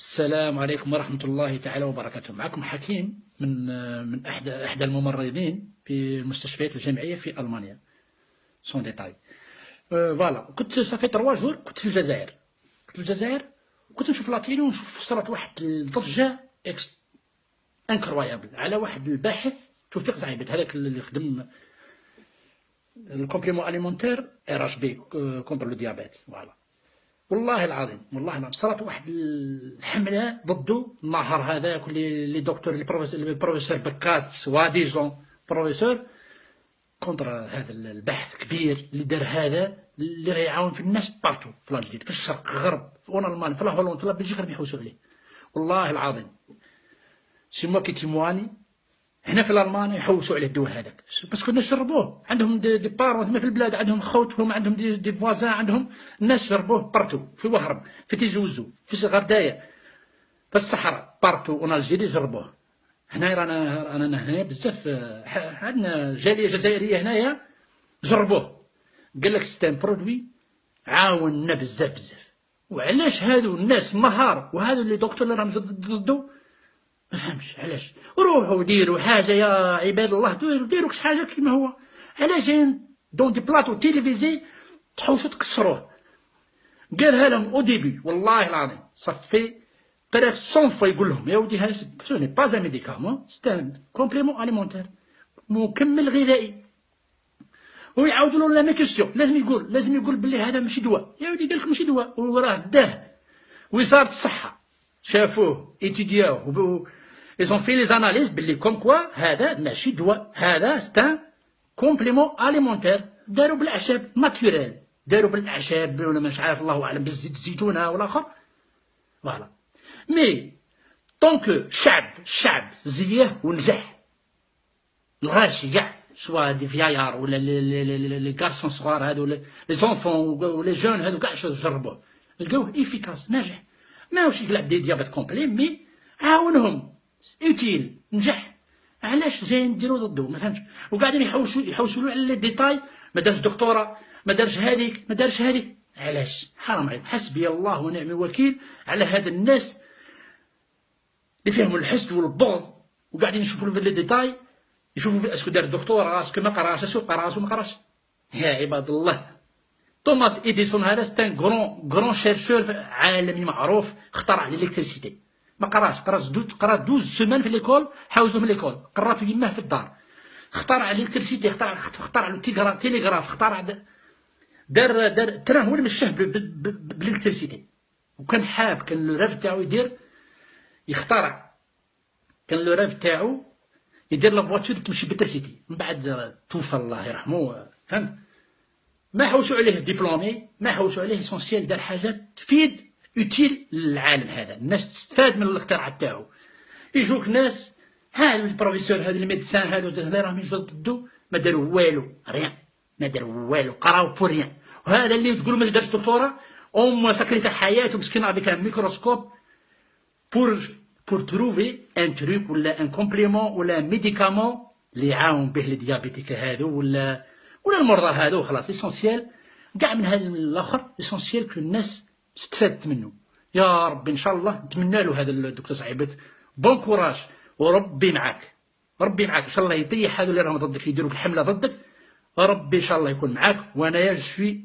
السلام عليكم ورحمة الله تعالى وبركاته. معكم حكيم من أحد الممرضين في المستشفيات الجامعية في ألمانيا. سون ديتاي. فوالا كنت صافي 3 جور كنت في الجزائر. وكنت نشوف لاتيلي ونشوف صرات واحد الضجة انكرويابل على واحد الباحث توفيق زعيبت، هذاك اللي خدم الكومبليمون اليمونتير RH كونتر لو ديابيت. فوالا والله العظيم صارت واحد الحملة ضده النهار هذاك اللي دكتور البروفيسور بكات سواديزون بروفيسور كونتر هذا البحث كبير اللي دار هذا اللي راه يعاون في الناس بارتو في الجديد في الشرق الغرب في الالمان في الهولند في بلجيكا راهم يحوسوا عليه. والله العظيم سي موا كي تيمواني هنا في الالمان يحوسوا على الدواء هذاك باسكو الناس جربوه، عندهم دي بارون هنا في البلاد، عندهم خوتهم، عندهم دي فوازان، عندهم الناس جربوه بارتو في وهرب في تيزوزو في غردايه في الصحراء بارتو اون الجيري جربوه. هنا رانا هنا بزاف عندنا جاليه جزائريه هنايا جربوه، قال لك ستان برودوي عاوننا بزاف. وعلاش هادو الناس مهار وهادو اللي دكتور اللي راهم ضدو ما فهمش علاش. روحوا ديروا حاجه يا عباد الله، ديروا كش حاجه كيما هو. علاش جايين دون دي بلاطو تيليفيزي تحوسوا تكسروه؟ قالها لهم او ديبي والله العظيم صافي بريف 100 فوا يقول لهم يا ودي هذا سو ني با ان ميديكامون سي ان كومبليمون اليمونتير مكمل غذائي. ويعاودوا له لا مي كيستيون لازم يقول باللي هذا ماشي دواء. يا ودي قالك ماشي دواء وراه داه. وزاره الصحه شافوه ايتيدياوه ils ont fait les analyses باللي كوم كوا هذا ماشي دواء، هذا ستان كومبليمون اليمونتير داروا بالاعشاب ناتوريل، داروا بالاعشاب ولا مش عارف الله اعلم بالزيت الزيتونه ولا اخر. فوالا مي طونكو الشعب زيه ونجح الغاشي كاع سوا دي فيايار ولا لي كارسون صغار هادو لي زونفون ولا جون هادو كاع جربوه لقاوه افيكاس ناجح. ماهوش يلعب دي ديابيت كومبلي مي عاونهم اوتيل نجح. علاش جايين نديرو ضدو ما فهمتش. وقاعدين يحوسوا له على لي ديتاي، ما دارش دكتوره، ما دارش هذيك علاش؟ حرام عليك. حسبي الله ونعم الوكيل على هاد الناس اللي فيهم الحسد والبغض وقاعدين يشوفوا في لي ديتاي، يشوفوا اسكو دار دكتوره اسكو ما قراش اسكو قراش وما قراش. يا عباد الله توماس إديسون هذا ستان غران شيرشور عالمي معروف، اخترع الالكتريسيتي. ما قراش، قرا 12 سيمان في ليكول، حاوزوه من ليكول، قرا في يماه في الدار. اخترع الالكتريسيتي، اخترع التليغراف، اخترع دار تراه هو اللي مشاه بالالكتريسيتي. وكان حاب، كان لو راف تاعو يخترع، كان لو راف تاعو يدير لا فواتور تمشي بالترسيتي. من بعد توفى الله يرحمه، فهمت؟ ما حوسوا عليه ديبلومي، ما حوسوا عليه اسونسيال، دار حاجات تفيد اوتيل للعالم هذا، الناس تستفاد من الاختراع تاعو. يجوك ناس هادو البروفيسور هادو الميدسان هادو راهم يجوا ضدو ما داروا والو، ريان ما داروا والو، قراو بور ريان. وهذا اللي تقولوا ما دارش دكتوره او ساكريفا حياته مسكين افيك ان ميكروسكوب بور تروفي ان تروك ولا ان كومبليمون ولا ميديكامون اللي يعاون به الديابيتيك هادو ولا المرضى هادو. خلاص اسونسيال كاع من هذا الاخر، اسونسيال كل الناس استفادت منه. يا ربي ان شاء الله نتمنى له هذا الدكتور صعيبت بون كوراج، وربي معاك، ربي معاك ان شاء الله يطيح هذو اللي راهم ضدك يديروا الحمله ضدك. ربي ان شاء الله يكون معاك. وانا جو